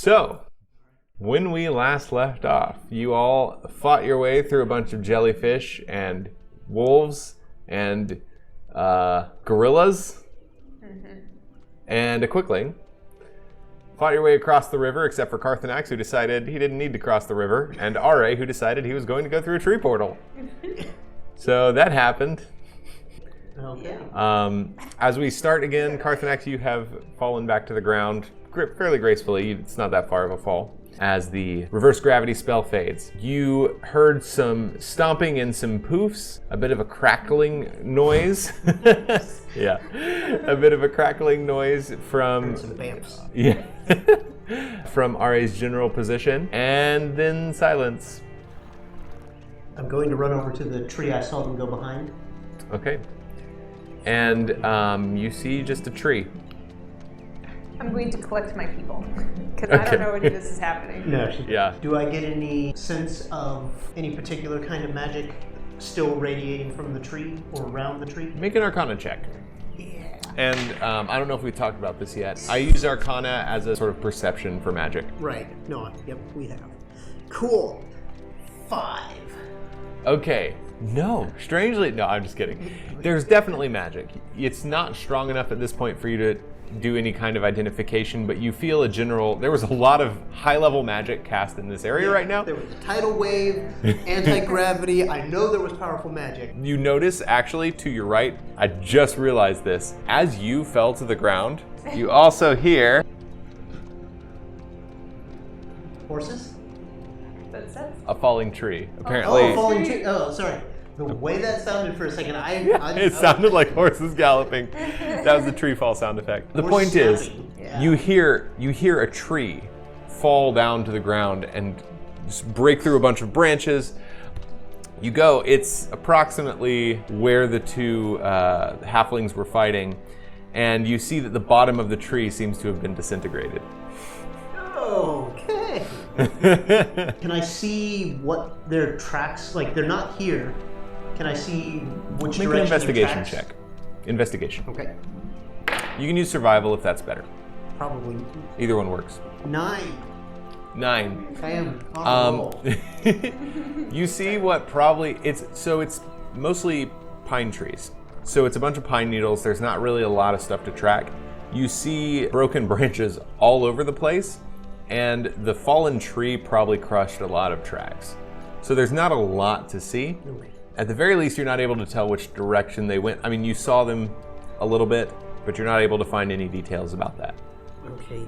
So, when we last left off, you all fought your way through a bunch of jellyfish and wolves and gorillas and a quickling. Fought your way across the river, except for Carthanax, who decided he didn't need to cross the river, and Ra, who decided he was going to go through a tree portal. So that happened. Okay. As we start again, Carthanax, you have fallen back to the ground fairly gracefully. It's not that far of a fall. As the reverse gravity spell fades, you heard some stomping and some poofs, a bit of a crackling noise. Yeah, a bit of a crackling noise from some bamps. Yeah, from Ra's general position, and then silence. I'm going to run over to the tree I saw them go behind. Okay, and you see just a tree. I'm going to collect my people, because I don't know when this is happening. No. Yeah. Do I get any sense of any particular kind of magic still radiating from the tree or around the tree? Make an Arcana check. Yeah. And I don't know if we talked about this yet. I use Arcana as a sort of perception for magic. Right. No, yep, we have. Cool. 5. Okay. No, strangely, no, I'm just kidding. There's definitely magic. It's not strong enough at this point for you to do any kind of identification, but you feel a general, there was a lot of high-level magic cast in this area right now. There was a tidal wave, anti-gravity. I know there was powerful magic. You notice, actually, to your right, I just realized this. As you fell to the ground, you also hear... Horses? Footsteps? a falling tree. Apparently... Oh, falling tree. Oh, sorry. The way that sounded for a second, it sounded like horses galloping. That was the tree fall sound effect. The point is, you hear a tree fall down to the ground and just break through a bunch of branches. You go, it's approximately where the two halflings were fighting, and you see that the bottom of the tree seems to have been disintegrated. Okay. Can I see what their tracks, like they're not here. Can I see which Make direction an investigation their tracks? check. Investigation. Okay. You can use survival if that's better. Probably Either one works. 9. 9. I am on a roll. You see what probably it's mostly pine trees. So it's a bunch of pine needles. There's not really a lot of stuff to track. You see broken branches all over the place, and the fallen tree probably crushed a lot of tracks. So there's not a lot to see. At the very least, you're not able to tell which direction they went. I mean, you saw them a little bit, but you're not able to find any details about that. Okay.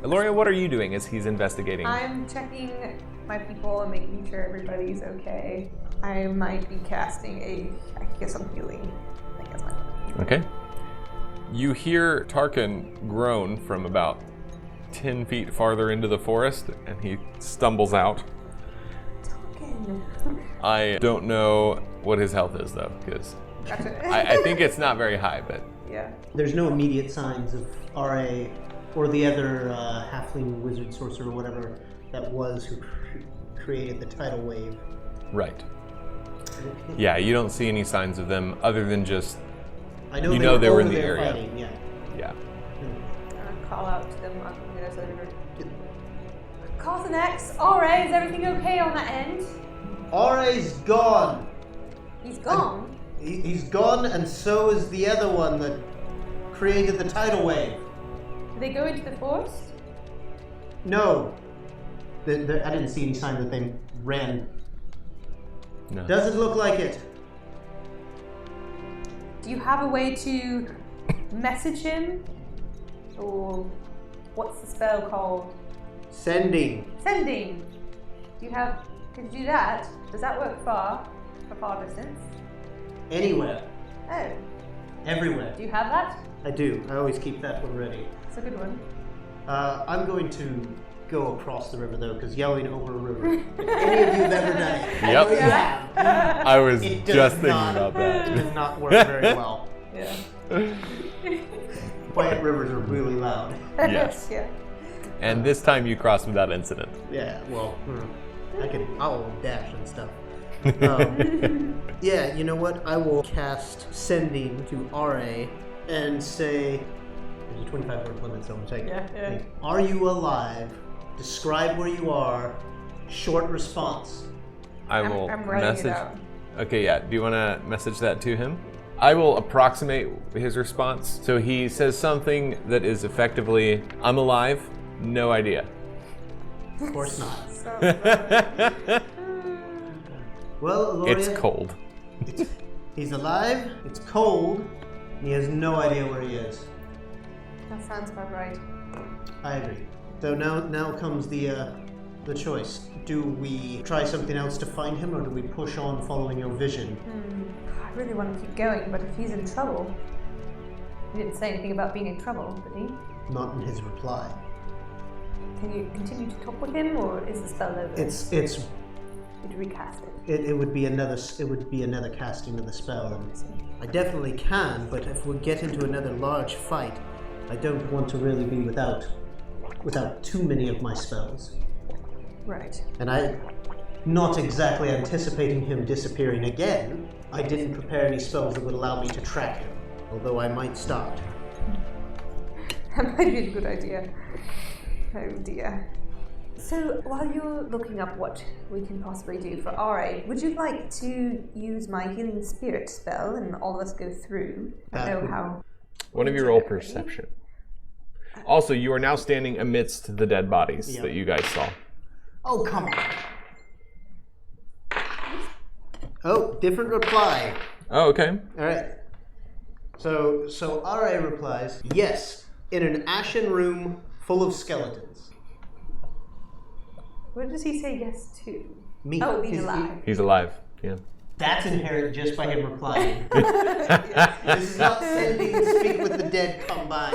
Eloria, what are you doing as he's investigating? I'm checking my people and making sure everybody's okay. I might be casting I guess I'm healing. I guess my Okay. You hear Tarkin groan from about 10 feet farther into the forest, and he stumbles out. Tarkin. I don't know what his health is, though, because Gotcha. I think it's not very high, but... Yeah. There's no immediate signs of RA or the other halfling wizard sorcerer or whatever that was who created the tidal wave. Right. Yeah, you don't see any signs of them other than just... I know You know they were in over the there area. Fighting, yeah. Yeah. Call out to them on the other side of the river. Carthanax, RA, is everything okay on that end? RA's gone. He's gone. He's gone, and so is the other one that created the tidal wave. Did they go into the forest? No. I didn't see any sign that they ran. No. Doesn't look like it. Do you have a way to message him? Or what's the spell called? Sending. Sending. Could you do that? Does that work for far distance? Anywhere. Oh. Everywhere. Do you have that? I do. I always keep that one ready. It's a good one. I'm going to go across the river, though, because yelling over a river. Any of you have ever done it? Yep. I know you have. I was It does just thinking not- about It that. does not work very well. Yeah. Quiet rivers are really loud. Yes. Yeah. And this time you crossed without incident. Yeah, well, I'll dash and stuff. Yeah, you know what? I will cast Sending to RA and say, There's a 25-word limit, so I'm saying. Yeah. Are you alive? Describe where you are. Short response. I will I'm writing message. it out. Okay, yeah. Do you want to message that to him? I will approximate his response. So he says something that is effectively, "I'm alive, no idea." Of course not. So, Well, Aloria, It's cold. He's alive, it's cold, and he has no idea where he is. that sounds about right. I agree. So now comes the choice. Do we try something else to find him, or do we push on following your vision? I really want to keep going, but if he's in trouble, he didn't say anything about being in trouble, did he? Not in his reply. Can you continue to talk with him, or is the spell over? It's Did you recast it? it would be another casting of the spell, and I definitely can. But if we get into another large fight, I don't want to really be without too many of my spells. Right. And I'm not exactly anticipating him disappearing again. I didn't prepare any spells that would allow me to track him, although I might start. That might be a good idea. Oh dear. So, while you're looking up what we can possibly do for RA, would you like to use my healing spirit spell and all of us go through? I know how. One of you roll perception. Also, you are now standing amidst the dead bodies Yep. that you guys saw. Oh, come on. Oh, different reply. Oh, okay. All right. So RA replies, yes, in an ashen room full of skeletons. What does he say yes to? Me. Oh, being He's- alive. He's alive. Yeah. That's inherent just by him replying. This is not sending speak with the dead combined.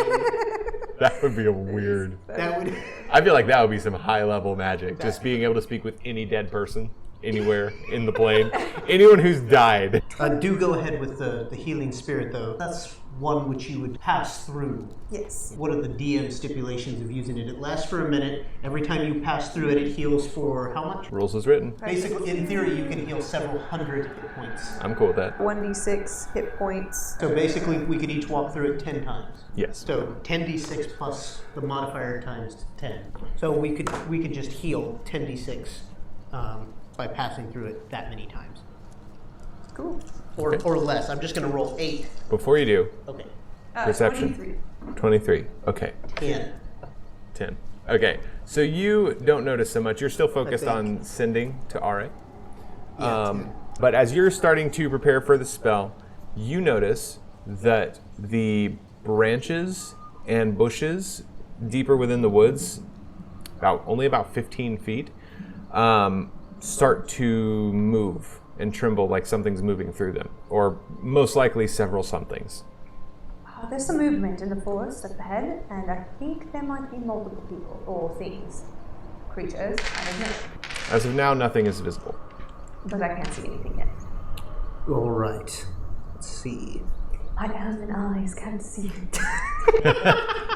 That would be a weird. That would. I feel like that would be some high-level magic. Just being able to speak with any dead person anywhere in the plane, anyone who's died. Do go ahead with the healing spirit, though. That's one which you would pass through. Yes. What are the DM stipulations of using it? It lasts for a minute. Every time you pass through it, it heals for how much? Rules is written. Basically, in theory, you can heal several hundred hit points. I'm cool with that. 1d6 hit points. So basically, we could each walk through it 10 times. Yes. So 10d6 plus the modifier times 10. So we could just heal 10d6 by passing through it that many times. Cool. Or less. I'm just going to roll 8. Before you do, Okay. Perception. 23. 23. Okay. 10. 10. Okay. So you don't notice so much. You're still focused think. on sending to RA. Yeah, But as you're starting to prepare for the spell, you notice that the branches and bushes deeper within the woods, only about 15 feet, start to move and tremble like something's moving through them, or most likely several somethings. There's some movement in the forest up ahead, and I think there might be multiple people or things. Creatures, I don't know. As of now, nothing is visible. But I can't see anything yet. All right. Let's see. My elven eyes can't see it.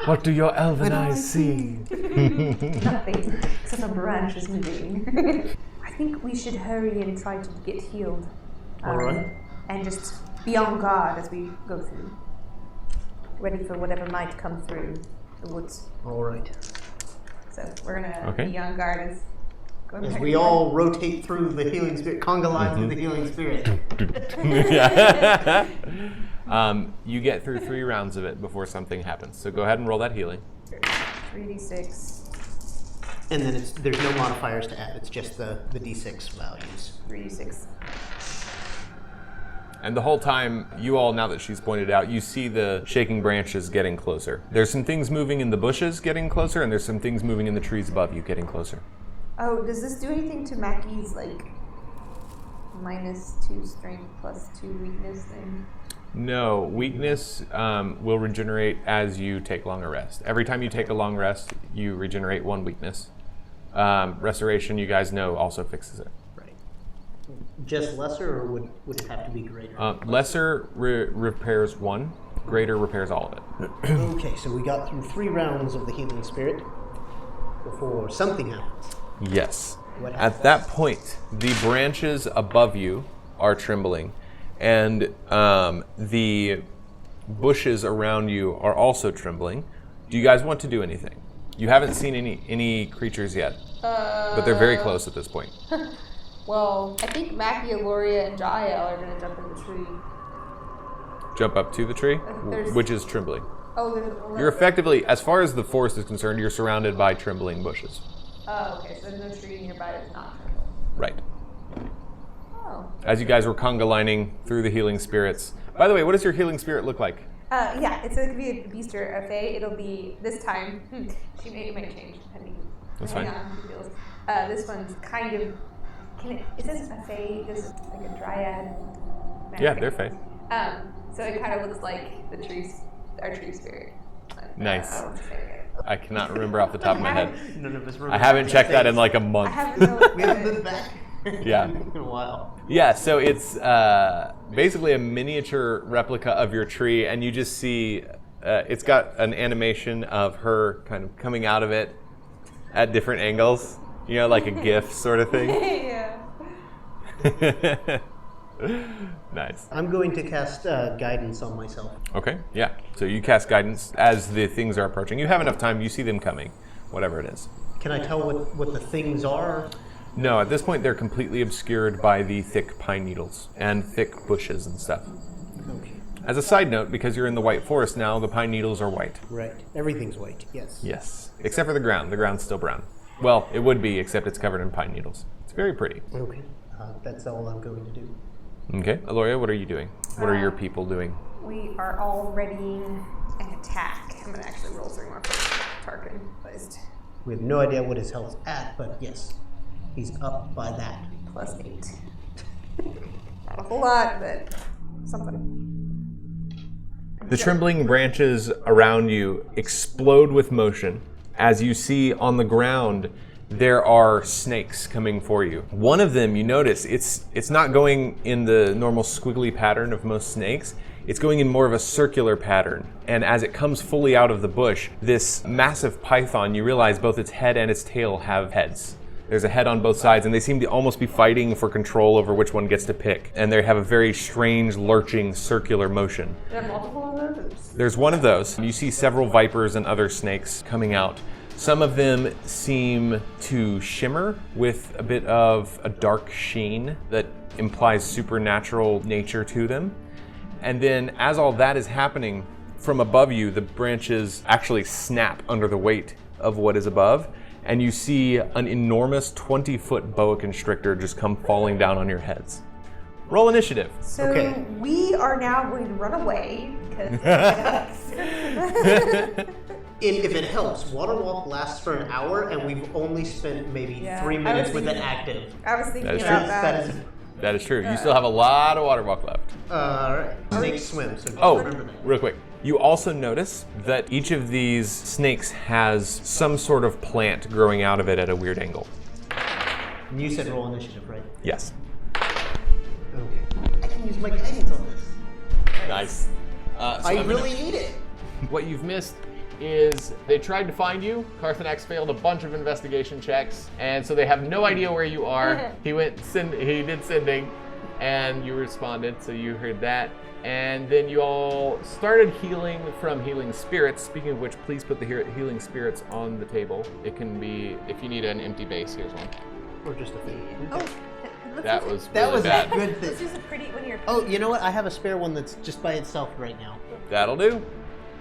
What do your elven eyes see? Nothing, except a branch is moving. I think we should hurry and try to get healed. All right. And just be on guard as we go through. Ready for whatever might come through the woods. All right. So we're gonna Okay. be on guard As we all rotate through the healing spirit, conga line through the healing spirit. Yeah. You get through 3 rounds of it before something happens. So go ahead and roll that healing. 3d6, And then there's no modifiers to add. It's just the d6 values. 3d6. And the whole time, you all, now that she's pointed out, you see the shaking branches getting closer. There's some things moving in the bushes getting closer, and there's some things moving in the trees above you getting closer. Oh, does this do anything to Mackie's, -2 strength +2 weakness thing? No, weakness will regenerate as you take longer rest. Every time you take a long rest, you regenerate 1 weakness. Restoration, you guys know, also fixes it. Right. Just lesser, or would it have to be greater? Lesser repairs 1, greater repairs all of it. Okay, so we got through 3 rounds of the healing spirit before something happens. Yes. What At that point, the branches above you are trembling, and the bushes around you are also trembling. Do you guys want to do anything? You haven't seen any creatures yet, but they're very close at this point. Well, I think Mackie, Aloria, and Jael are going to jump in the tree. Jump up to the tree, There's- which is trembling. Oh, there's You're effectively, as far as the forest is concerned, you're surrounded by trembling bushes. Oh, okay. So there's no tree nearby that's not trembling. Right. Oh. As you guys were conga lining through the healing spirits. By the way, what does your healing spirit look like? Yeah, it's going to be a beast or a fae. It'll be, this time, it might change depending That's on fine. how she feels. This one's kind of, it says a fae, just like a dryad. Yeah, they're fae. So it kind of looks like the trees, our tree spirit. Nice. I don't say it. I cannot remember off the top of my head. None of us remember. I haven't these checked that in things. like a I month. haven't really. We haven't been back. Yeah. In a while. Yeah, so it's basically a miniature replica of your tree, and you just see it's got an animation of her kind of coming out of it at different angles, you know, like a GIF sort of thing. Yeah. Nice. I'm going to cast guidance on myself. Okay, yeah. So you cast guidance as the things are approaching. You have enough time, you see them coming, whatever it is. Can I tell what the things are? No, at this point they're completely obscured by the thick pine needles and thick bushes and stuff. Okay. As a side note, because you're in the white forest now, the pine needles are white. Right. Everything's white. Yes. Yes, except for the ground. The ground's still brown. Well, it would be, except it's covered in pine needles. It's very pretty. Okay. That's all I'm going to do. Okay, Aloria, what are you doing? What are your people doing? We are all readying an attack. I'm going to actually roll 3 more for Tarkin. We have no idea what his health's at, but yes, he's up by that. Plus 8. Not a whole lot, but something. The trembling branches around you explode with motion as you see on the ground there are snakes coming for you. One of them, you notice, it's not going in the normal squiggly pattern of most snakes. It's going in more of a circular pattern. And as it comes fully out of the bush, this massive python, you realize both its head and its tail have heads. There's a head on both sides, and they seem to almost be fighting for control over which one gets to pick. And they have a very strange, lurching, circular motion. There are multiple of those? There's one of those. You see several vipers and other snakes coming out. Some of them seem to shimmer with a bit of a dark sheen that implies supernatural nature to them. And then as all that is happening, from above you, the branches actually snap under the weight of what is above, and you see an enormous 20-foot boa constrictor just come falling down on your heads. Roll initiative. So Okay. we are now going to run away because If it helps, Water Walk lasts for an hour, and we've only spent maybe Yeah, 3 I minutes was with it thinking- active. I was thinking That is about true. that. That is That is true. You still have a lot of water walk left. alright. Snakes swim, so just Oh, remember that. real quick. You also notice that each of these snakes has some sort of plant growing out of it at a weird angle. And you said roll initiative, right? Yes. Okay. I can use my guidance on this. Nice. I really need it. What you've missed is they tried to find you. Carthanax failed a bunch of investigation checks, and so they have no idea where you are. He did sending, and you responded, so you heard that. And then you all started healing from healing spirits. Speaking of which, please put the healing spirits on the table. It can be, if you need an empty base, here's one. Or just a thing. That was That really was bad. a good This thing. is a pretty when you're. Oh, you know what? I have a spare one that's just by itself right now. That'll do.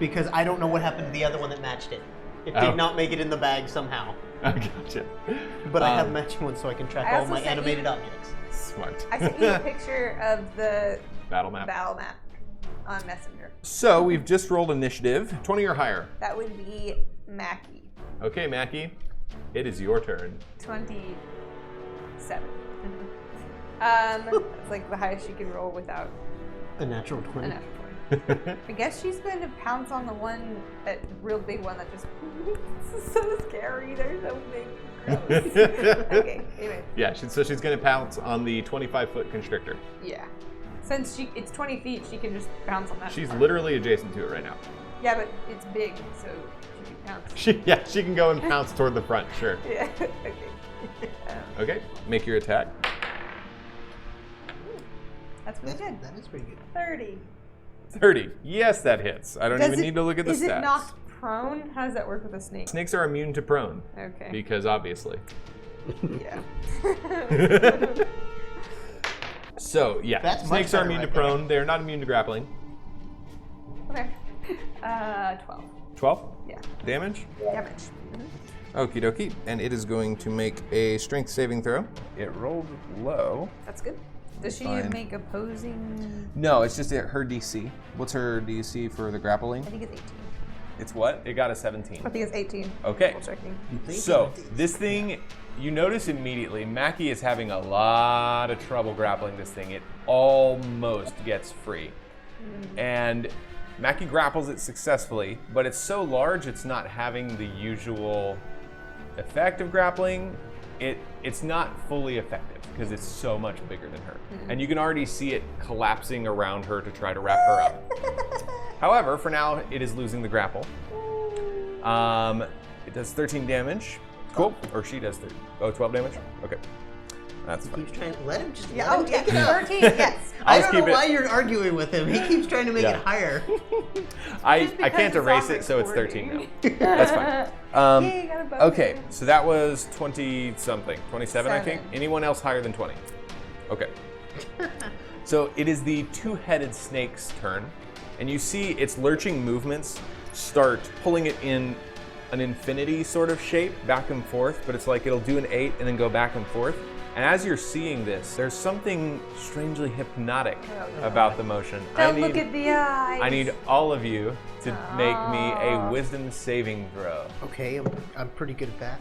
Because I don't know what happened to the other one that matched it. It Oh. did not make it in the bag somehow. I gotcha. But I have matching ones so I can track I all also my sent you- animated objects. Smart. I sent you a picture of the Battle map. battle map on Messenger. So we've just rolled initiative. 20 or higher. That would be Mackie. Okay, Mackie. It is your turn. 27. It's like the highest you can roll without A natural a 20. natural 20. I guess she's going to pounce on the one, that real big one that just. This is so scary. They're so big. Gross. Okay, anyway. Yeah, so she's going to pounce on the 25-foot constrictor. Yeah. Since it's 20 feet, she can just bounce on that. She's one. literally adjacent to it right now. Yeah, but it's big, so she can pounce. She can go and pounce toward the front, sure. Yeah. Okay. Okay, make your attack. That's really good. That is pretty good. 30. 30. Yes, that hits. I don't even need to look at the Is stats. it knocked prone? How does that work with a snake? Snakes are immune to prone. Okay. Because obviously. Yeah. So, yeah. That's much Snakes are better immune to right prone. They're not immune to grappling. Okay. 12. 12 Yeah. damage. Damage. Okie dokie. And it is going to make a strength saving throw. It rolled low. That's good. Does she Fine. make opposing? No, it's just her DC. What's her DC for the grappling? I think it's 18. It's what? It got a 17. I think it's 18. Okay. Double checking. So, this thing, you notice immediately, Mackie is having a lot of trouble grappling this thing. It almost gets free. And Mackie grapples it successfully, but it's so large it's not having the usual effect of grappling. It's not fully effective because it's so much bigger than her. And you can already see it collapsing around her to try to wrap her up. However, for now, it is losing the grapple. It does 13 damage. Cool. Or she does 12 damage? Okay. That's fine. Keeps trying. Let him just. Yeah, Let him take it up. 13, yes. I I'll don't keep know it- why you're arguing with him. He keeps trying to make Yeah. it higher. I because can't it's erase on it, so it's 13 now. recording. That's fine. Yay, got a bonus. Okay, so that was 20 something. 27, I think. 7. Anyone else higher than 20? Okay. So it is the two-headed snake's turn, and you see its lurching movements start pulling it in an infinity sort of shape back and forth, but it's like it'll do an 8 and then go back and forth. And as you're seeing this, there's something strangely hypnotic about the motion. Don't look at the eyes. I need all of you to make me a wisdom saving throw, Okay, I'm pretty good at that.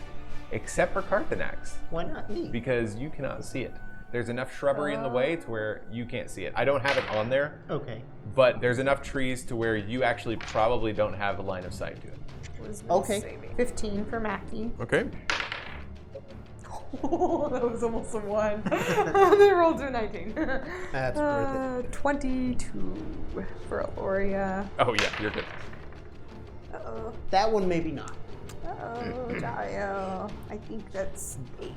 except for Carthanax, Why not me? because you cannot see it. There's enough shrubbery in the way to where you can't see it. I don't have it on there, Okay. but there's enough trees to where you actually probably don't have a line of sight to it. Wisdom Okay. saving. 15 for Mackie. Okay. Oh, that was almost a 1. They rolled to a 19. That's worth it. 22 for Aloria. Oh yeah, you're good. Uh-oh. That one maybe not. Uh-oh, Jael. I think that's 8.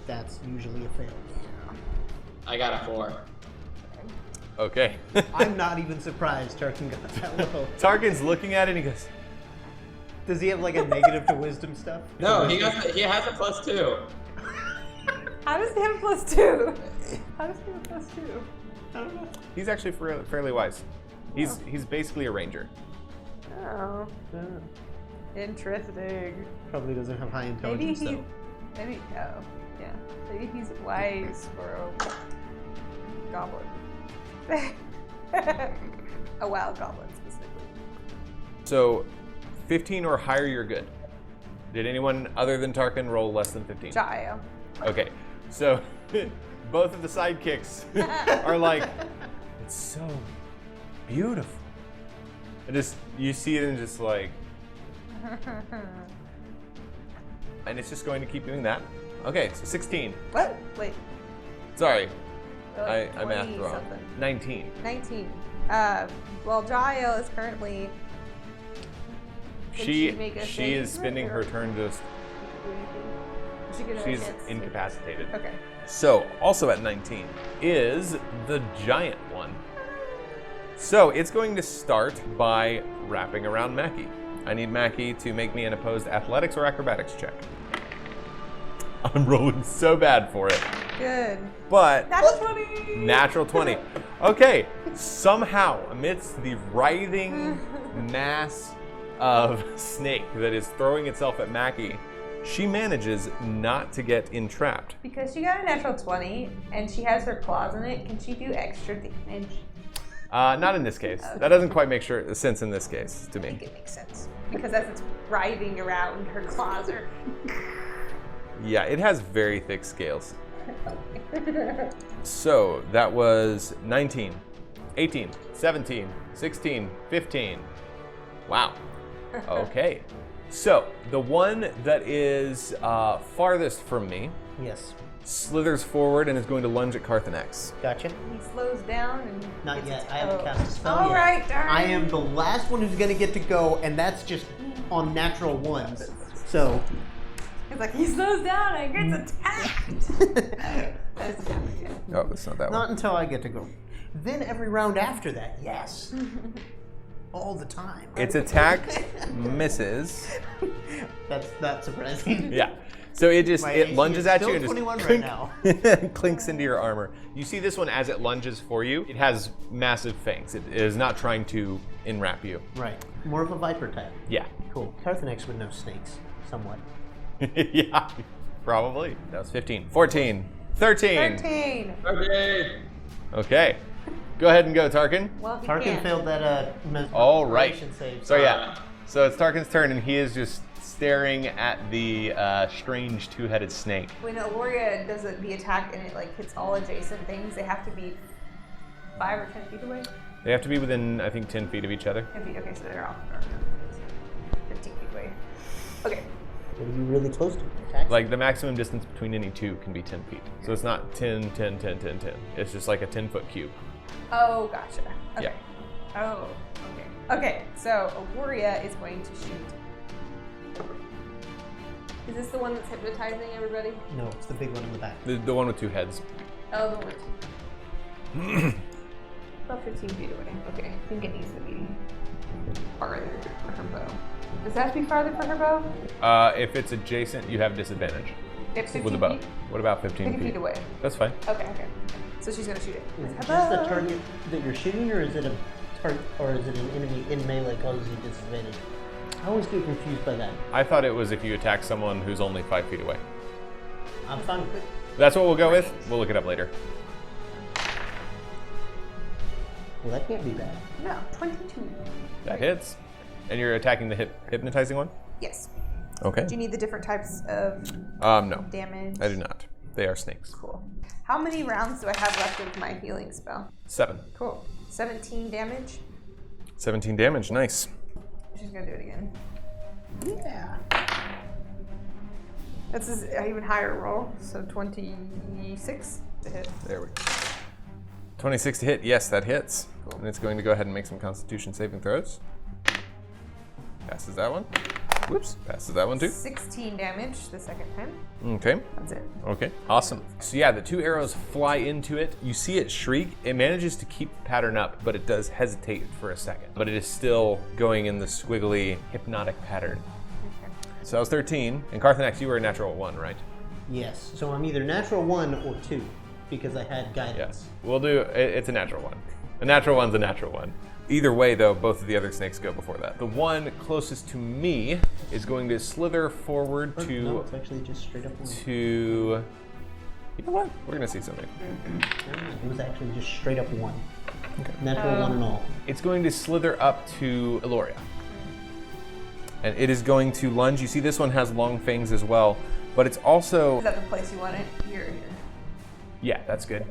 That's usually a fail. I got a 4. Okay. I'm not even surprised Tarkin got that low. Tarkin's looking at it and he goes, Does he have like a negative to wisdom stuff? No, he has a +2. How does he have a +2? How does he have a +2? I don't know. he's actually fairly wise. He's basically a ranger. Oh, interesting. Probably doesn't have high Maybe intelligence he's. though. Maybe. Oh, yeah. Maybe he's wise for a goblin. A wild goblin, specifically. So, 15 or higher, you're good. Did anyone other than Tarkin roll less than 15? Jael. Okay, so both of the sidekicks are like, it's so beautiful. And just, you see it and just like, and it's just going to keep doing that. Okay, so 16. What? Wait. Sorry, I Like mathed 20 wrong. something. 19. 19. Well, Jael is currently. Can She make a she is save spending her or turn just, do anything? Is she gonna she's get- incapacitated. Okay. So, also at 19 is the giant one. So, it's going to start by wrapping around Mackie. I need Mackie to make me an opposed athletics or acrobatics check. I'm rolling so bad for it. Good. But That's 20. natural 20. Okay, somehow amidst the writhing mass of snake that is throwing itself at Mackie, she manages not to get entrapped. Because she got a natural 20 and she has her claws in it, can she do extra damage? Not in this case. That doesn't quite make sense in this case to I me. think it makes sense. Because as it's writhing around, her claws are. Yeah, it has very thick scales. So that was 19, 18, 17, 16, 15. Wow. Okay. So the one that is farthest from me Yes. slithers forward and is going to lunge at Carthanax. Gotcha. He slows down and. Not gets yet. I haven't oh. cast a spell All yet. right, darn. I am the last one who's gonna get to go, and that's just on natural ones. So It's like he slows down and gets attacked. That's damage, yeah. Oh, that's not that not one. until I get to go. Then every round after that, yes. All the time. Its attack misses. That's not surprising. Yeah. So it My it AC lunges is at still you and just 21 right clink, now. clinks into your armor. You see this one as it lunges for you. It has massive fangs. It is not trying to enwrap you. Right. More of a viper type. Yeah. Cool. Carthanex would know snakes, somewhat. Yeah. Probably. That was 15. 14. 13. 13. Okay. Okay. Go ahead and go, Tarkin. Well, he Tarkin can't. failed that All right. mesmerization save. So yeah. So it's Tarkin's turn, and he is just staring at the strange two-headed snake. When Aloria does the attack and it like hits all adjacent things, they have to be 5 or 10 feet away. They have to be within, I think, 10 feet of each other. 10 feet. Okay, so they're off. 15 feet away. Okay. What are you really close to? Attack? Like the maximum distance between any two can be 10 feet. So it's not 10, 10, 10, 10, 10. It's just like a 10-foot cube. Oh, gotcha. Okay. Yeah. Oh, okay. Okay, so Aloria is going to shoot. Is this the one that's hypnotizing everybody? No, it's the big one in the back. The one with two heads. Oh, the one. About 15 feet away. Okay, I think it needs to be farther for her bow. Does that have to be farther for her bow? If it's adjacent, you have disadvantage If 15 with a bow. feet? What about 15 50 feet away. That's fine. Okay, okay. So she's gonna shoot it. Is With it her just the bow. target that you're shooting, or is it a or is it an enemy in melee causes you disadvantage? I always get confused by that. I thought it was if you attack someone who's only 5 feet away. I'm fine with it. That's what we'll go with. We'll look it up later. Well, that can't be bad. No, 22. That hits. And you're attacking the hypnotizing one? Yes. Okay. Do you need the different types of No. damage? I do not. They are snakes. Cool. How many rounds do I have left of my healing spell? 7. Cool. 17 damage. 17 damage. Nice. She's gonna do it again. Yeah. That's an even higher roll, so 26 to hit. There we go. 26 to hit. Yes, that hits. And it's going to go ahead and make some Constitution saving throws. Passes that one. Whoops. Passes that one too. 16 damage the second time. Okay. That's it. Okay. Awesome. So yeah, the 2 arrows fly into it. You see it shriek. It manages to keep the pattern up, but it does hesitate for a second. But it is still going in the squiggly, hypnotic pattern. Okay. So that was 13. And Carthanex, you were a natural 1, right? Yes. So I'm either natural 1 or 2 because I had guidance. Yes. We'll do, it's a natural 1. A natural 1's a natural 1. Either way, though, both of the other snakes go before that. The one closest to me is going to slither forward No, to... it's actually just straight up 1. You know what? We're going to see something. It was actually just straight up 1. Okay. Natural 1 and all. It's going to slither up to Eloria. And it is going to lunge. You see this one has long fangs as well, but it's also... Is that the place you want it? Here. Yeah, that's good.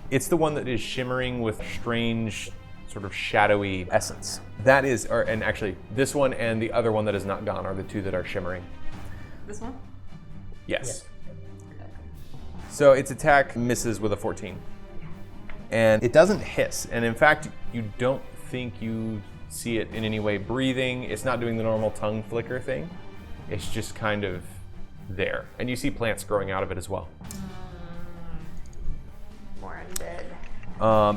It's the one that is shimmering with strange, sort of shadowy essence. That is, and actually, this one and the other one that is not gone are the 2 that are shimmering. This one? Yes. So its attack misses with a 14. And it doesn't hiss. And in fact, you don't think you see it in any way breathing. It's not doing the normal tongue flicker thing. It's just kind of there. And you see plants growing out of it as well. More undead.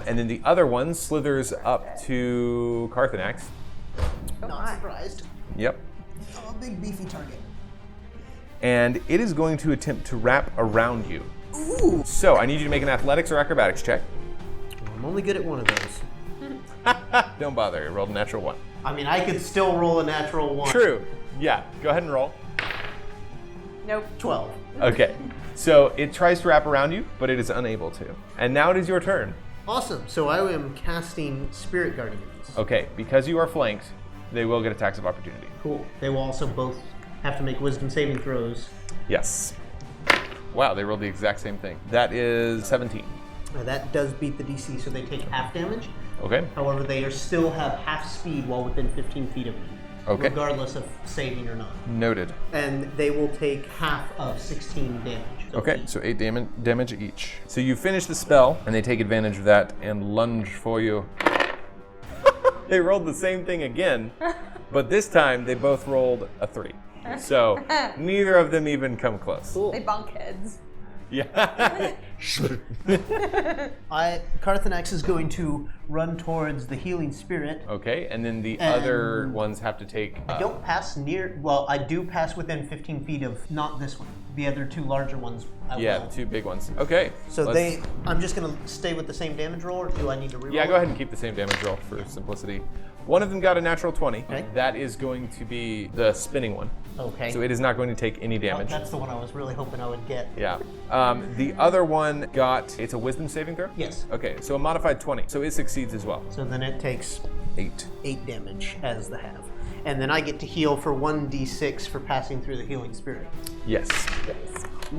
And then the other one slithers up to Carthanex. Oh Not my. surprised. Yep. Oh, a big beefy target. And it is going to attempt to wrap around you. Ooh. So I need you to make an athletics or acrobatics check. I'm only good at one of those. Don't bother, it rolled a natural 1. I mean, I could still roll a natural 1. True. Yeah, go ahead and roll. Nope. 12. Okay. So it tries to wrap around you, but it is unable to. And now it is your turn. Awesome. So I am casting Spirit Guardians. Okay, because you are flanked, they will get attacks of opportunity. Cool. They will also both have to make wisdom saving throws. Yes. Wow, they rolled the exact same thing. That is 17. That does beat the DC, so they take half damage. Okay. However, they still have half speed while within 15 feet of me. Okay. Regardless of saving or not. Noted. And they will take half of 16 damage. So Okay, so 8 damage each. So you finish the spell, and they take advantage of that and lunge for you. They rolled the same thing again, but this time they both rolled a 3. So neither of them even come close. Cool. They bunk heads. Yeah. Carthanax is going to run towards the healing spirit. Okay, and then the And- other ones have to take. I don't pass near. Well, I do pass within 15 feet of not this one. The other two larger ones. I Yeah, will. the two big ones. Okay. So let's- I'm just gonna stay with the same damage roll, or do I need to reroll? Yeah, go ahead and keep the same damage roll for simplicity. One of them got a natural 20. Okay. That is going to be the spinning one. Okay. So it is not going to take any Well, damage. that's the one I was really hoping I would get. Yeah. The other one got, it's a wisdom saving throw? Yes. Okay, so a modified 20. So it succeeds as well. So then it takes 8. 8 damage as the half. And then I get to heal for 1d6 for passing through the healing spirit. Yes.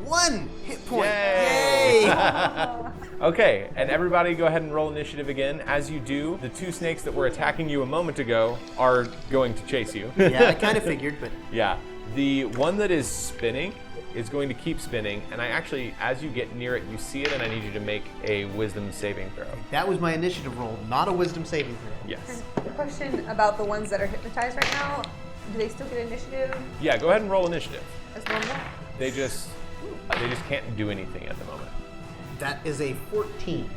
1 hit point. Yay! Yay! Okay, and everybody go ahead and roll initiative again. As you do, the two snakes that were attacking you a moment ago are going to chase you. Yeah, I kind of figured, but Yeah. The one that is spinning is going to keep spinning, and I actually, as you get near it, you see it, and I need you to make a wisdom saving throw. that was my initiative roll, not a wisdom saving throw. Yes. Question about the ones that are hypnotized right now. Do they still get initiative Yeah, go ahead and roll initiative. as normal? They just can't do anything at the moment. That is a 14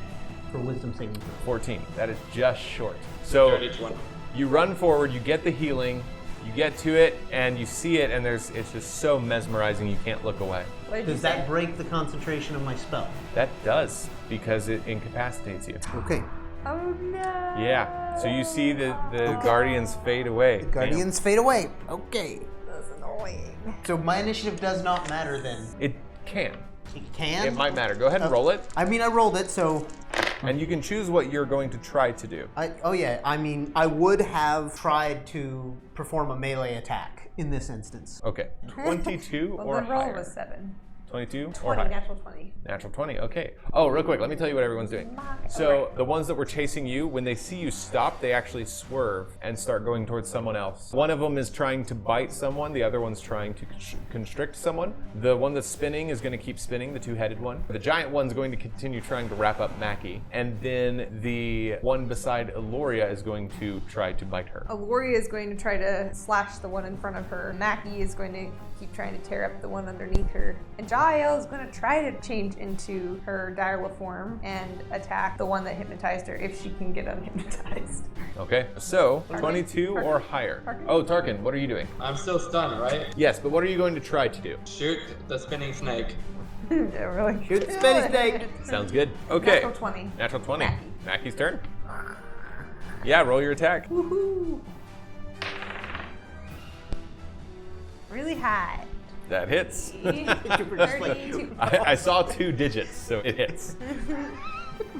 for wisdom saving throw. 14. That is just short. So Dirty 20. you run forward, you get the healing, you get to it, and you see it, and it's just so mesmerizing you can't look away. What did you Does say? that break the concentration of my spell? That does, because it incapacitates you. Okay. Oh no. Yeah. So you see the guardians fade away. Guardians fade away. Okay. That's annoying. So my initiative does not matter then. It can. It can? It might matter. Go ahead and roll it, I mean, I rolled it, so and you can choose what you're going to try to do. I would have tried to perform a melee attack in this instance. Okay. 22 Well, or the roll higher. was 7. 22 or 20, higher. natural 20. Natural 20, okay. Oh, real quick, let me tell you what everyone's doing. So, the ones that were chasing you, when they see you stop, they actually swerve and start going towards someone else. One of them is trying to bite someone, the other one's trying to constrict someone. The one that's spinning is going to keep spinning, the two-headed one. The giant one's going to continue trying to wrap up Mackie. And then the one beside Eloria is going to try to bite her. Aloria is going to try to slash the one in front of her. Mackie is going to keep trying to tear up the one underneath her. And Jael is going to try to change into her direwolf form and attack the one that hypnotized her if she can get unhypnotized. Okay, so Tarkin? 22 or higher. Tarkin? Oh, Tarkin, what are you doing? I'm still stunned, right? Yes, but what are you going to try to do? Shoot the spinning snake. Yeah, really. Shoot the spinning snake. Sounds good. Okay. Natural 20. Natural 20. Mackie. Mackie's turn. Yeah, roll your attack. Woohoo! Really high. That hits. 32. I saw 2 digits, so it hits.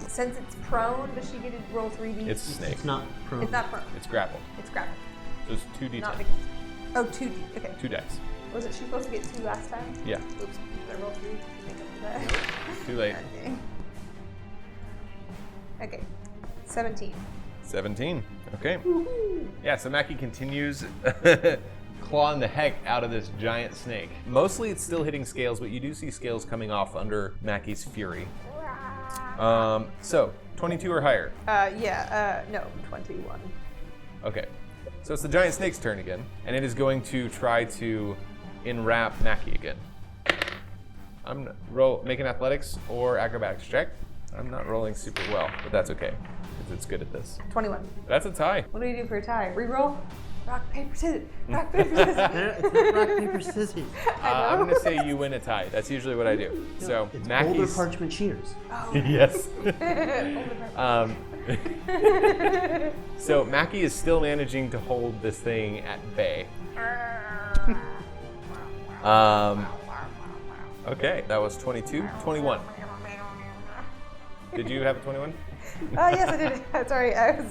Since it's prone, does she get to roll 3d? It's snake. It's not prone. It's not prone. It's grappled. It's grappled. So it's 2d10. Not because. Oh, 2d. Okay. 2 dice. Was it she supposed to get 2 last time? Yeah. Oops. Did I roll 3 to make up for that? Too late. Okay. 17. 17. Okay. Yeah, so Mackie continues clawing the heck out of this giant snake. Mostly it's still hitting scales, but you do see scales coming off under Mackie's fury. So, 22 or higher. No, 21. Okay. So it's the giant snake's turn again, and it is going to try to enwrap Mackie again. Make an athletics or acrobatics check. I'm not rolling super well, but that's okay, because it's good at this. 21. That's a tie. What do you do for a tie? Reroll? Rock, paper, scissors. Rock, paper, scissors. It's not rock, paper, scissors. I'm going to say you win a tie. That's usually what I do. So It's older Mackie's. parchment shears. Yes. So Mackie is still managing to hold this thing at bay. Okay, that was 22. 21. Did you have a 21? Oh, yes, I did. Sorry, I was.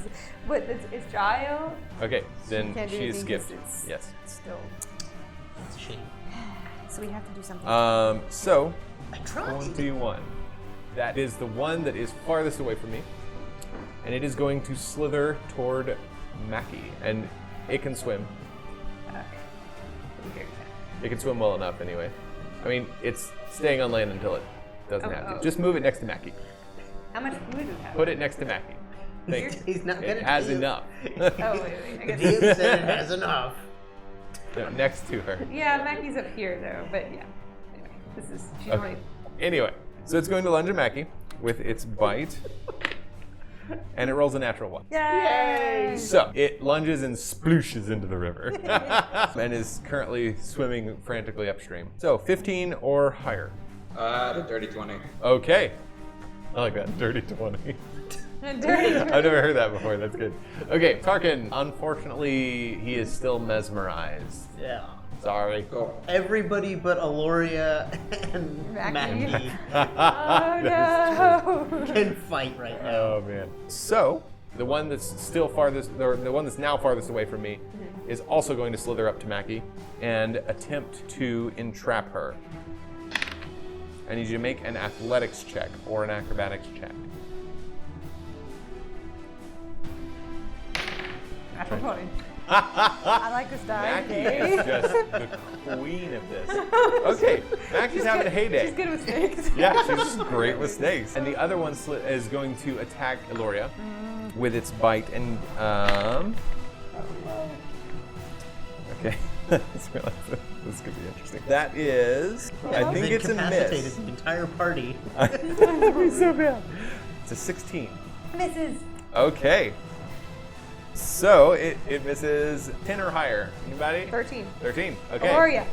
But it's Jael. Okay, then can't do she is anything 'cause skipped. it's- Yes. Still. That's a shame. So we have to do something. So I tried. 21. That is the one that is farthest away from me, and it is going to slither toward Mackie, and it can swim. It can swim well enough, anyway. I mean, it's staying on land until it doesn't have to. Just move it next to Mackie. How much food does it have? Put it next to Mackie. Thanks. He's not gonna It has tell you. enough. Oh, wait. I The guess. DM said it has enough. No, next to her. Yeah, Mackie's up here, though. But yeah. Anyway, she's Okay. only Anyway, so it's going to lunge at Mackie with its bite. And it rolls a natural 1. Yay! So it lunges and splooshes into the river and is currently swimming frantically upstream. So 15 or higher. The dirty 20. Okay. I like that. Dirty 20. I've never heard that before. That's good. Okay, Tarkin. Unfortunately, he is still mesmerized. Yeah. Sorry. Cool. Everybody but Aloria and Mackie. Mackie Oh no! can fight right now. Oh man. So the one that's still farthest, or the one that's now farthest away from me, is also going to slither up to Mackie and attempt to entrap her. I need you to make an athletics check or an acrobatics check. Natural 20. I like this die. Mackie is just the queen of this. Okay, Mackie's having a heyday. She's good with snakes. Yeah, she's great with snakes. And the other one is going to attack Eloria with its bite and okay. This could be interesting. That is, I think it's a Incapacitated miss. the entire party. That'd be so bad. It's a 16. Misses. Okay. So it misses 10 or higher. Anybody? 13. 13. Okay. Gloria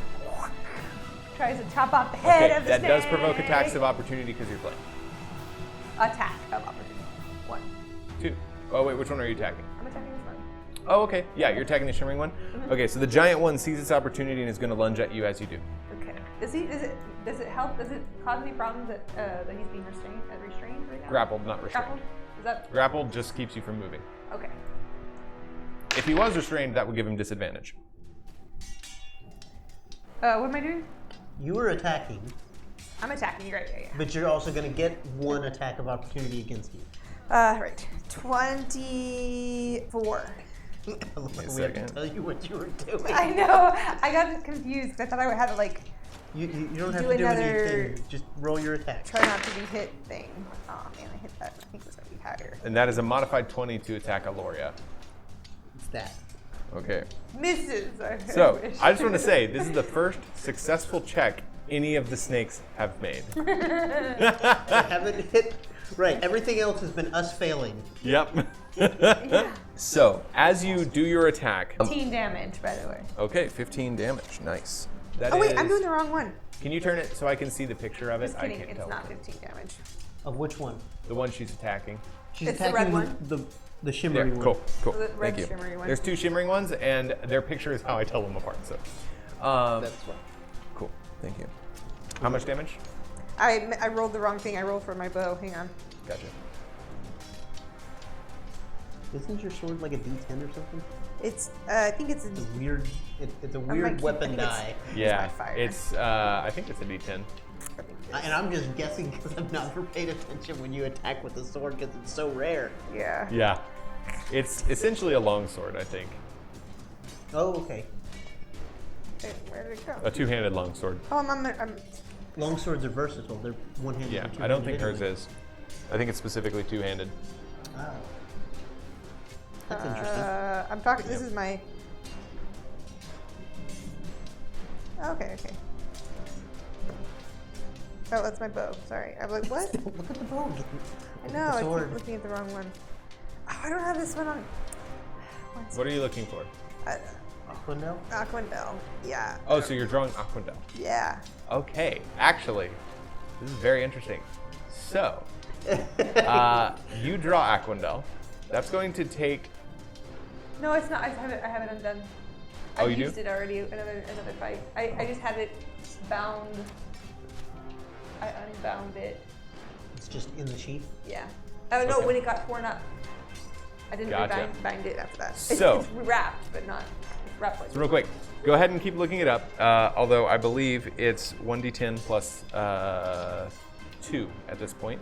tries to chop off the head Okay, of the that does snake. provoke attacks of opportunity because you're playing. Attack of opportunity. 1. 2. Oh wait, which one are you attacking? I'm attacking this one. Oh, okay. Yeah, you're attacking the shimmering one. Okay, so the giant one sees its opportunity and is going to lunge at you as you do. Okay. Does it help? Does it cause any problems that he's being restrained right now? Grappled, not restrained. Grappled? Is that Grappled just keeps you from moving. okay? If he was restrained, that would give him disadvantage. What am I doing? You were attacking, I'm attacking. Right. Yeah. but you're also going to get one attack of opportunity against you. Right. 24. We have second. to tell you what you were doing. I know. I got confused because I thought I had to like You don't have Do to do another- anything. Just roll your attack. try not to be hit thing. Oh man, I hit that. I think it was gonna be higher. And that is a modified 20 to attack Aloria. It's that. Okay. Misses. So, wish. I just want to say, this is the first successful check any of the snakes have made. I haven't hit. Right. Everything else has been us failing. Yep. So, as you do your attack. 15 damage, by the way. Okay, 15 damage. Nice. That Oh wait, is- I'm doing the wrong one. Can you turn it so I can see the picture of it? Just I kidding. can't It's tell. not 15 damage. Of which one? The one she's attacking. She's It's the attacking red one. the shimmery Yeah, one. cool. The red Thank you. shimmery one. There's 2 shimmering ones, and their picture is how I tell them apart. So, That's what. cool. Thank you. How much damage? I rolled the wrong thing. I rolled for my bow. Hang on. Gotcha. Isn't your sword like a D10 or something? It's. I think it's. It's a weird. It's a might weird keep- weapon I think die. Yeah, my fire. it's. I think it's a D10. And I'm just guessing because I've never paid attention when you attack with the sword because it's so rare. Yeah. Yeah, it's essentially a longsword, I think. Oh, okay. Wait, where did it go? A 2-handed longsword. Oh, I'm Long swords are versatile. They're one-handed. Yeah, and I don't think two-handed hers is. I think it's specifically 2-handed. Oh. That's interesting. I'm talking. This is my. Okay. Oh, that's my bow. Sorry. I'm like, what? Look at the bow. I know. I sword. keep looking at the wrong one. Oh, I don't have this one on. What are you looking for? Aquindel? Aquindel. Yeah. Oh, so you're drawing Aquindel. Yeah. Okay, actually, this is very interesting. So, you draw Aquindel. That's going to take. No, it's not. I have it undone. Oh, I you do? used it already. Another fight. I just had it bound. I unbound it. It's just in the sheath. Yeah. Oh no, Okay. when it got torn up. I didn't Gotcha. bind it after that. So- it's wrapped, but not wrapped like. So real quick, go ahead and keep looking it up. Although I believe it's 1d10 plus 2 at this point.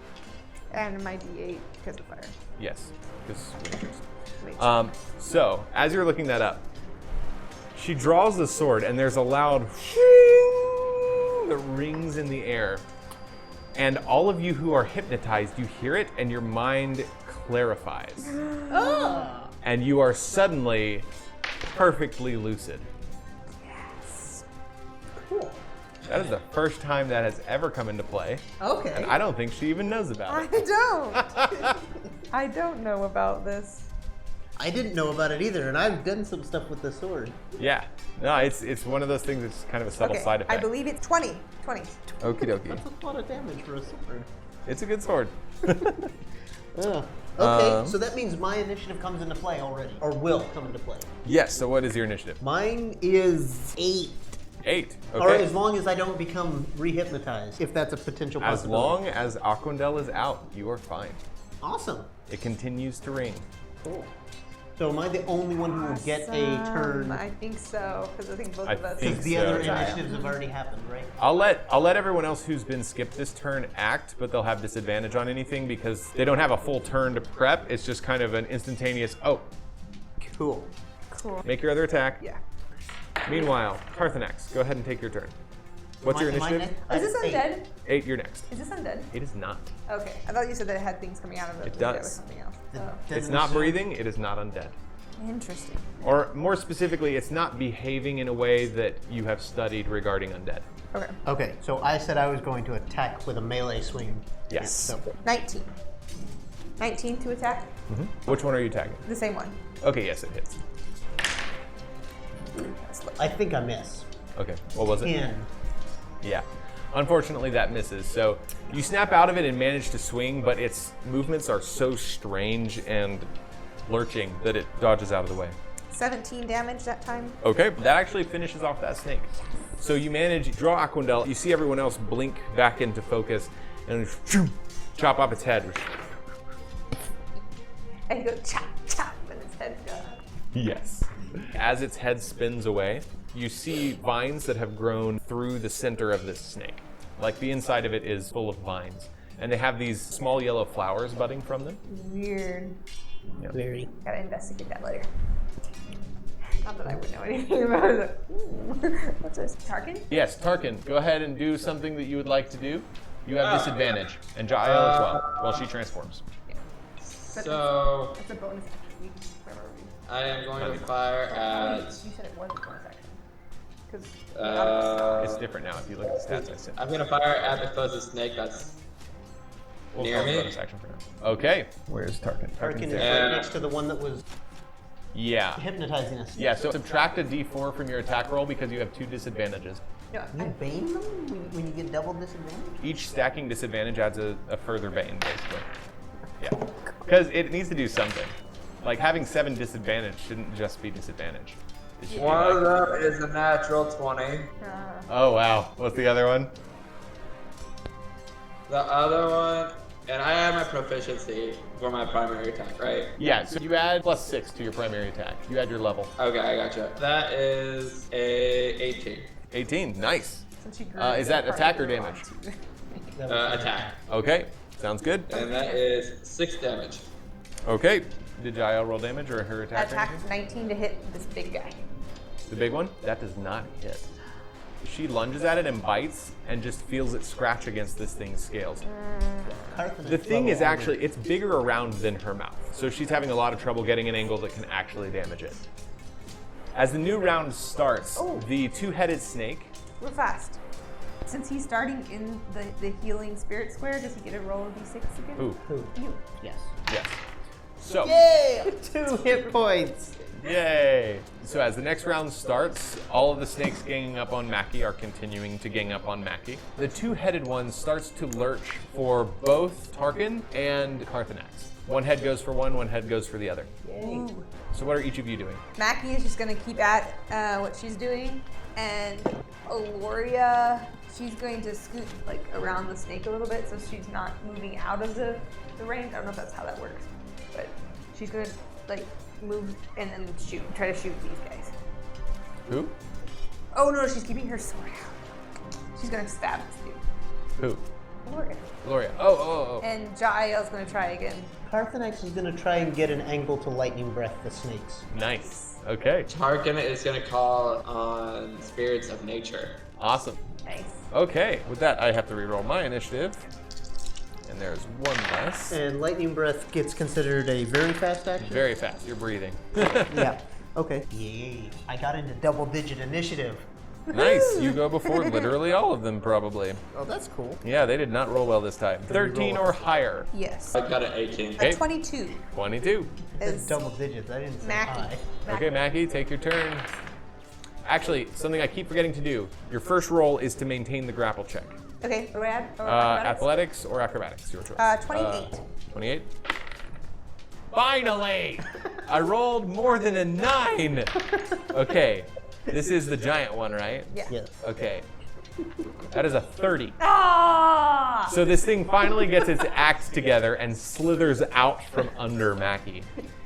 And my D8 because of fire. Yes, because Wait. so as you're looking that up, she draws the sword, and there's a loud shing that rings in the air. And all of you who are hypnotized, you hear it, and your mind clarifies. And you are suddenly perfectly lucid. Cool. That is the first time that has ever come into play. Okay. And I don't think she even knows about it. I don't know about this. I didn't know about it either, and I've done some stuff with the sword. Yeah. No, it's one of those things that's kind of a subtle side effect. I believe it's 20. 20. Okie dokie. That's a lot of damage for a sword. It's a good sword. Okay, so that means my initiative comes into play already, or will come into play. Yes, so what is your initiative? Mine is 8. 8. Okay. Or as long as I don't become rehypnotized, if that's a potential As possibility. long as Aquandel is out, you are fine. Awesome. It continues to ring. Cool. So am I the only one who will get a turn? I think so, because I think both I of us. think Because the so, other yeah. initiatives have already happened, right? I'll let everyone else who's been skipped this turn act, but they'll have disadvantage on anything because they don't have a full turn to prep. It's just kind of an instantaneous, oh, Cool. Cool. make your other attack. Yeah. Meanwhile, Carthanax, go ahead and take your turn. What's your Am I initiative? next? Is this Eight. undead? 8, you're next. Is this undead? It is not. Okay. I thought you said that it had things coming out of it. It but does. was something else. It Oh. It's doesn't not show- breathing, it is not undead. Interesting. Or more specifically, it's not behaving in a way that you have studied regarding undead. Okay. Okay, so I said I was going to attack with a melee swing. Yes. So 19. 19 to attack? Which one are you attacking? The same one. Okay, yes, it hits. I think I miss. Okay, what was it? 10. Yeah. Unfortunately, that misses. So you snap out of it and manage to swing, but its movements are so strange and lurching that it dodges out of the way. 17 damage that time. Okay, that actually finishes off that snake. So you manage, draw Aquandel, you see everyone else blink back into focus, and chop off its head. And you go chop, chop, and its head goes. Yes. As its head spins away, you see vines that have grown through the center of this snake. Like the inside of it is full of vines. And they have these small yellow flowers budding from them. Weird. Very. Gotta investigate that later. Not that I would know anything about it. What's this? Tarkin? Yes, Tarkin, go ahead and do something that you would like to do. You have disadvantage. And Jael as well, while she transforms. So It's a bonus action. Wherever we. I am going to fire at. You said it was a bonus action. Because It's different now if you look at the stats I said. I'm going to fire at the closest snake that's We'll near call it me. bonus action for now. Okay. Where's Tarkin? Tarkin is there. right next to the one that was Yeah. hypnotizing us. Yeah, so subtract a d4 from your attack roll because you have 2 disadvantages. no, You bane them when you get double disadvantage? Each stacking disadvantage adds a further bane, basically. Yeah. Because it needs to do something. Like having 7 disadvantage shouldn't just be disadvantage. It should be One of like, them is a natural 20. oh wow, what's the other one? The other one, and I have my proficiency for my primary attack, right? Yeah, so you add +6 to your primary attack. You add your level. Okay, I gotcha. That is a 18. 18, nice. since you grew Is that part attack or of your damage? arm, Attack. Okay, sounds good. And that is 6 damage. Okay, did Jael roll damage or her attack? or Attack anything? 19 to hit this big guy. The big one? That does not hit. She lunges at it and bites and just feels it scratch against this thing's scales. The thing is actually, it's bigger around than her mouth, so she's having a lot of trouble getting an angle that can actually damage it. As the new round starts, Oh. the 2-headed snake, Real fast. Since he's starting in the healing spirit square, does he get a roll of d6 again? ooh, You. Yes. yes. So, Yay! 2 hit points. yay! So as the next round starts, all of the snakes ganging up on Mackie are continuing to gang up on Mackie. The 2-headed one starts to lurch for both Tarkin and Carthanax. One head goes for one head goes for the other. Ooh. So what are each of you doing? Mackie is just gonna keep at what she's doing, and Aloria, she's going to scoot like around the snake a little bit, so she's not moving out of the range. I don't know if that's how that works, but she's gonna like move and then shoot, try to shoot these guys. Who? Oh no, she's keeping her sword out. She's gonna stab this dude. Who? Aloria. Gloria. Oh. And Jael's gonna try again. Carthanax is going to try and get an angle to lightning breath the snakes. Nice. Okay. Tarkin is going to call on spirits of nature. Awesome. Nice. Okay. With that, I have to reroll my initiative. And there's one less. And lightning breath gets considered a very fast action? Very fast. You're breathing. Yeah. Okay. Yay. I got into double-digit initiative. Nice. You go before literally all of them, probably. Oh, that's cool. Yeah, they did not roll well this time. 13 or higher. Yes. I got an 18. Okay. A 22 22. is Double digits. I didn't say Mackie. high. Okay, Mackie, take your turn. Actually, something I keep forgetting to do. Your first roll is to maintain the grapple check. Okay, Athletics or acrobatics, your choice. 28. 28. Finally! I rolled more than a 9. Okay, this is the giant one, right? Yeah. Yes. Okay. That is a 30. Ah! So this thing finally gets its act together and slithers out from under Mackie.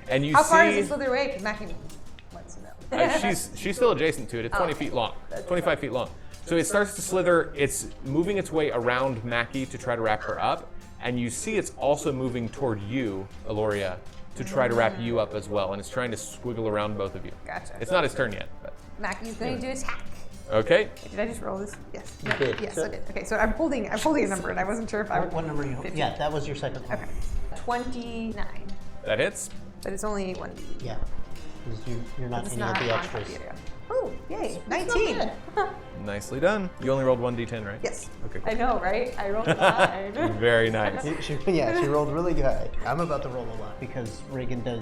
And you How see far does it slither away? Because Mackie wants to know. she's still adjacent to it. It's 20 feet long, 25 feet long. So it starts to slither. It's moving its way around Mackie to try to wrap her up. And you see it's also moving toward you, Aloria, to try to wrap you up as well. And it's trying to squiggle around both of you. Gotcha. It's not his turn yet. But. Mackie's going to attack. Okay. Did I just roll this? Yes. No. did. Yes, So- I did. Okay, so I'm holding a number, and I wasn't sure if I would. What number are you? 15. Yeah, that was your second one. Okay. 29. That hits. But it's only 1d. Yeah. 'Cause you're not It's any not of the on extras. computer. Oh, yay. not 19. bad. Nicely done. You only rolled 1d10, right? Yes. Okay. I know, right? I rolled a 9. Very nice. She rolled really high. I'm about to roll a lot because Reagan does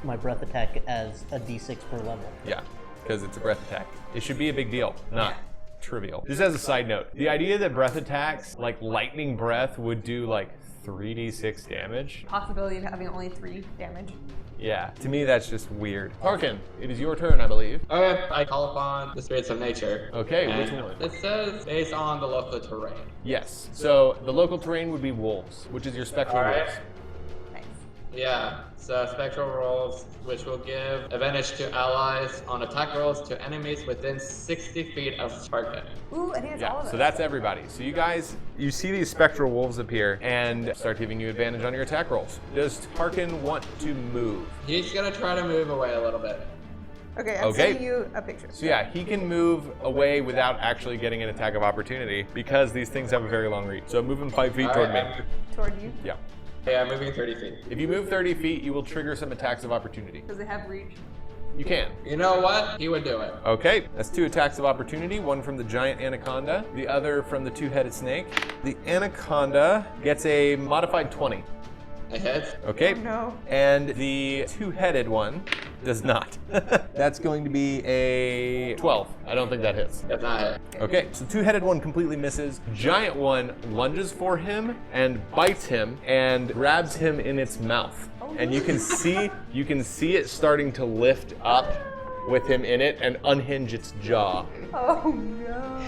my breath attack as a d6 per level. Yeah, because it's a breath attack. It should be a big deal, not trivial. Just as a side note, the idea that breath attacks, like lightning breath, would do like 3d6 damage. Possibility of having only 3 damage. Yeah, to me that's just weird. Tarkin, it is your turn, I believe. Okay, I call upon the spirits of nature. Okay, which And one? It says based on the local terrain. Yes. So the local terrain would be wolves, which is your spectral Alright. wolves. Nice. Yeah, so spectral rolls, which will give advantage to allies on attack rolls to enemies within 60 feet of Tarkin. Ooh, I think it's all Yeah, of so us. that's everybody. So you guys, you see these spectral wolves appear and start giving you advantage on your attack rolls. Does Tarkin want to move? He's gonna try to move away a little bit. Okay, I'm Okay. sending you a picture. So yeah, he can move away without actually getting an attack of opportunity because these things have a very long reach. So move him 5 feet toward me. Alright, Toward you. Yeah. yeah, I'm moving 30 feet. If you move 30 feet, you will trigger some attacks of opportunity. Because they have reach. You can. You know what? He would do it. Okay, that's 2 attacks of opportunity, one from the giant anaconda, the other from the 2-headed snake. The anaconda gets a modified 20. A hit. Okay. Oh, no. And the 2-headed one does not. That's going to be a 12. I don't think that hits. That's not it. Okay, so 2-headed one completely misses. Giant one lunges for him and bites him and grabs him in its mouth. And you can see it starting to lift up with him in it and unhinge its jaw. Oh no.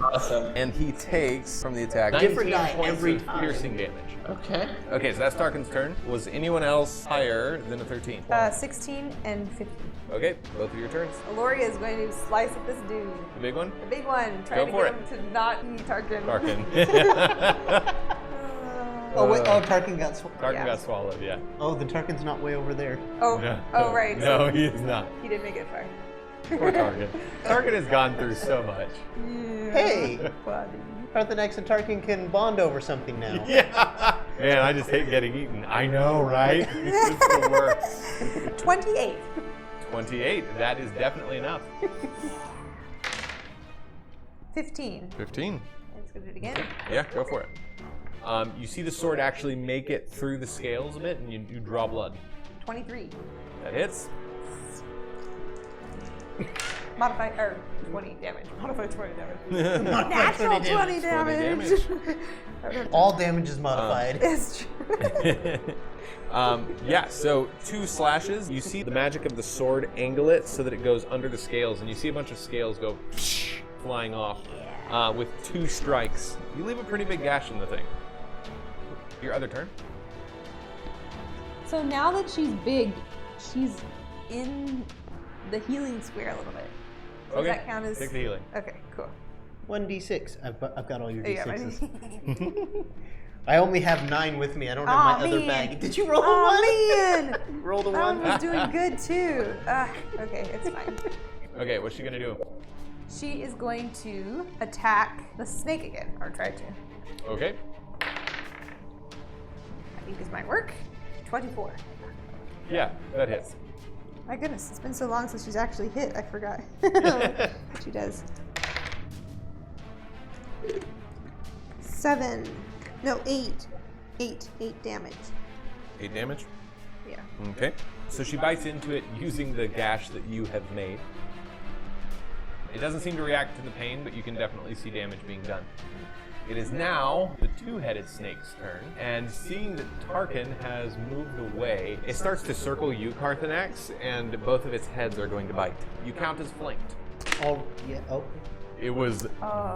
Awesome. And he takes from the attack Different 19 die points every of time. piercing damage. Okay. Okay, so that's Tarkin's turn. Was anyone else higher than a 13? 16 and 15. Okay, both of your turns. Aloria is going to slice at this dude. The big one? The big one. Go Trying to for get him to not eat Tarkin. Tarkin. Oh wait, Tarkin got Tarkin Yeah. got swallowed, yeah. Oh, the Tarkin's not way over there. Oh, oh right. No, he is not. He didn't make it far. Poor Tarkin. Tarkin has gone through so much. Hey, Buddy. Parthenax and Tarkin can bond over something now. Yeah. Man, I just hate getting eaten. I know, right? It's the worst. 28. 28. That is definitely enough. 15. 15. Let's go do it again. Yeah, go for it. You see the sword actually make it through the scales a bit, and you draw blood. 23. That hits. Modify, or 20 damage. Modify 20 damage. Modify Natural 20 20 damage. 20 All damage is modified. It's true. Yeah, so 2 slashes. You see the magic of the sword angle it so that it goes under the scales, and you see a bunch of scales go flying off with 2 strikes. You leave a pretty big gash in the thing. Your other turn? So now that she's big, she's In the healing square a little bit. Does Okay, that count as... take the healing. Okay, cool. 1d6. I've got all your Oh, yeah, d6s. I only have 9 with me. I don't have my other bag. Did you roll a 1? Oh, man! Roll the That 1. one was doing good, too. Okay, it's fine. Okay, what's she gonna do? She is going to attack the snake again, or try to. Okay. I think this might work. 24. Yeah, that hits. My goodness, it's been so long since she's actually hit. I forgot what she does. 7. No, 8. 8 damage. 8 damage? Yeah. Okay. So she bites into it using the gash that you have made. It doesn't seem to react to the pain, but you can definitely see damage being done. It is now the two-headed snake's turn, and seeing that Tarkin has moved away, it starts to circle you, Carthanax, and both of its heads are going to bite. You count as flanked. Oh, yeah. Oh. It was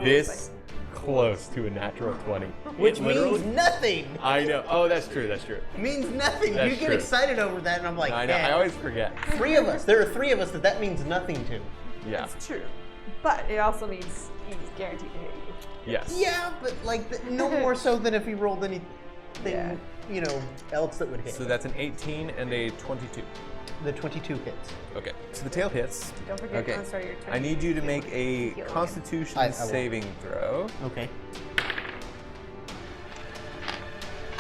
this close to a natural 20. Which It literally- means nothing. I know. Oh, that's true. That's true. Means nothing. That's you get true. excited over that, and I'm like, I know. I always forget. 3 of us. There are 3 of us that means nothing to. Yeah. It's true. But it also means he's guaranteed to hit you. Yes. Yeah, but like no more so than if he rolled anything, Yeah. else that would hit. So that's an 18 and a 22. The 22 hits. Okay. So the tail hits. Don't forget Okay. on the start of your turn. I need you to make a Heal again. Constitution I won't. saving throw. Okay.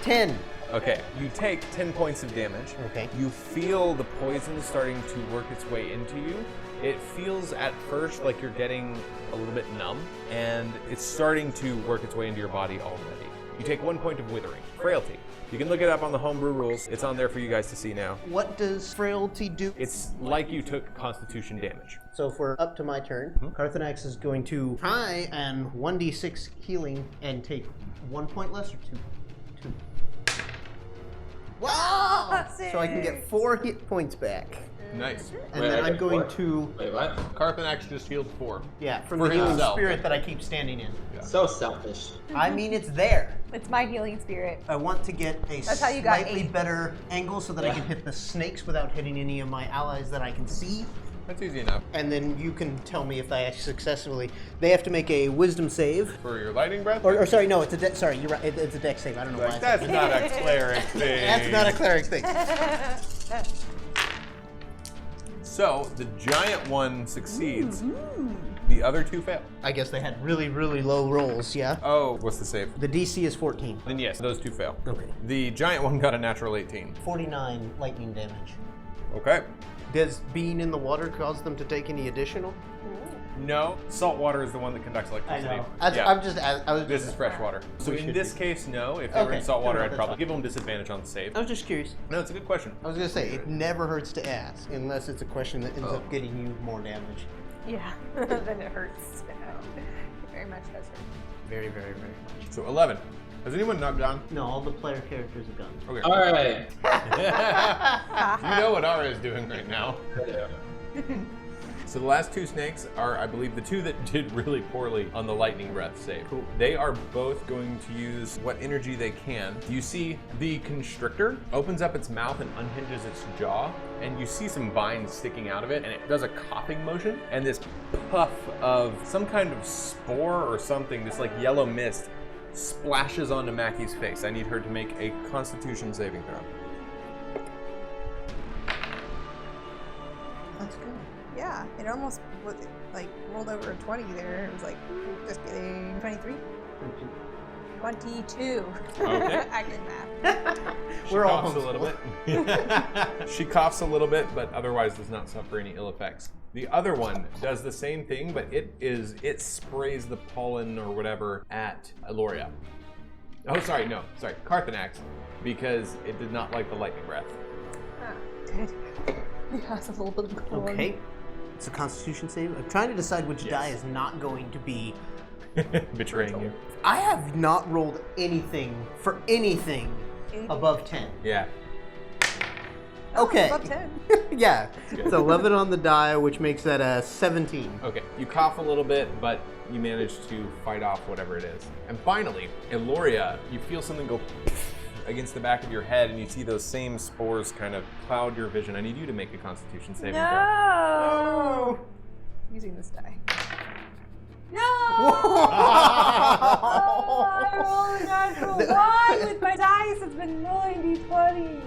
10. Okay. You take 10 points of damage. Okay. You feel the poison starting to work its way into you. It feels at first like you're getting a little bit numb, and it's starting to work its way into your body already. You take 1 point of withering. Frailty. You can look it up on the homebrew rules. It's on there for you guys to see now. What does frailty do? It's like you took Constitution damage. So if we're up to my turn, Carthanax is going to try and 1d6 healing and take 1 point less or 2? 2. Wow! So I can get 4 hit points back. Nice. And Wait, then I I'm get going 4? to, Wait, what? Carthanax just healed 4. from For the healing himself. spirit that I keep standing in. So selfish. I mean, it's there. It's my healing spirit. I want to get a That's how you got slightly 8. better angle so that I Yeah. can hit the snakes without hitting any of my allies that I can see. That's easy enough. And then you can tell me if I successfully. They have to make a wisdom save. For your lightning breath? Or sorry, no, it's a sorry, you're right. It's a dex save. I don't know why. I Like, said that's not a cleric thing. That's not a cleric thing. So, the giant one succeeds. The other 2 fail. I guess they had really, really low rolls, yeah? Oh, what's the save? The DC is 14. Then yes, those 2 fail. Okay. The giant one got a natural 18. 49 lightning damage. Okay. Does being in the water cause them to take any additional? No, salt water is the one that conducts electricity. Yeah. I was This is fresh water. So We in should this be. case, no. If they were in Okay. salt water, No, I'd that's probably fine. give them disadvantage on the save. I was just curious. No, it's a good question. I was gonna say, it never hurts to ask, unless it's a question that ends up getting you more damage. Yeah. Then it hurts. It very much does hurt. Very, very, very much. So 11. Has anyone not gone? No, all the player characters have gone. Okay. All right. You know what Ara is doing right now. So the last 2 snakes are, I believe, the 2 that did really poorly on the lightning breath save. Cool. They are both going to use what energy they can. You see the constrictor opens up its mouth and unhinges its jaw, and you see some vines sticking out of it, and it does a coughing motion, and this puff of some kind of spore or something, this like yellow mist, splashes onto Mackie's face. I need her to make a Constitution saving throw. That's good. Yeah, it almost like rolled over a 20 there. It was like, just kidding. 23? 22. Okay. I did math. She We're all coughs a little bit. She coughs a little bit, but otherwise does not suffer any ill effects. The other one does the same thing, but it sprays the pollen or whatever at Eloria. Oh, sorry, Carthanax, because it did not like the lightning breath. Good. It has a little bit of cold. Okay. It's a Constitution save. I'm trying to decide which Yes. die is not going to be. Betraying you. I have not rolled anything for anything above 10. Yeah. Okay. Above 10. Yeah. It's 11 on the die, which makes that a 17. Okay, you cough a little bit, but you manage to fight off whatever it is. And finally, Eloria, you feel something go against the back of your head, and you see those same spores kind of cloud your vision. I need you to make a Constitution saving throw. No! Using this die. No! I rolled a natural 1 with my dice. It's been rolling d20.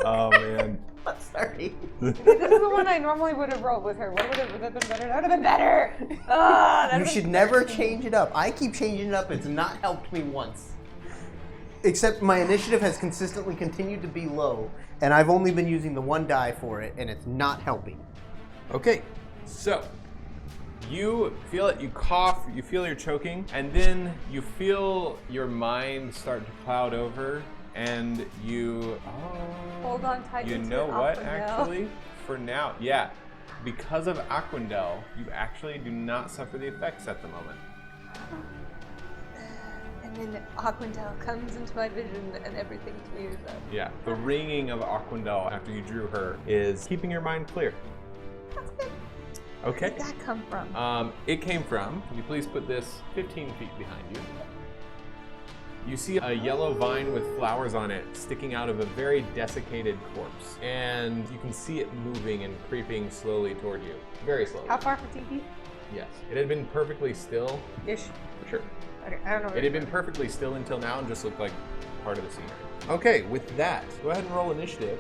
Oh man. Sorry. This is the one I normally would have rolled with her. Would that have been better? That would have been better. Ah, You should never change it up. I keep changing it up. It's not helped me once. Except my initiative has consistently continued to be low, and I've only been using the 1 die for it, and it's not helping. Okay, so you feel it, you cough, you feel you're choking, and then you feel your mind start to cloud over, and you, Hold on tight. you to know what, Aquindel. actually? For now, yeah. Because of Aquindel, you actually do not suffer the effects at the moment. And then Aquindel comes into my vision and everything clears up. Yeah, the ringing of Aquindel after you drew her is keeping your mind clear. That's good. Okay. Where did that come from? It came from, can you please put this 15 feet behind you? You see a yellow vine with flowers on it sticking out of a very desiccated corpse. And you can see it moving and creeping slowly toward you. Very slowly. How far 15 feet? Yes. It had been perfectly still. Ish. Sure. Okay, I don't know. It had been perfectly still until now and just looked like part of the scenery. Okay, with that, go ahead and roll initiative.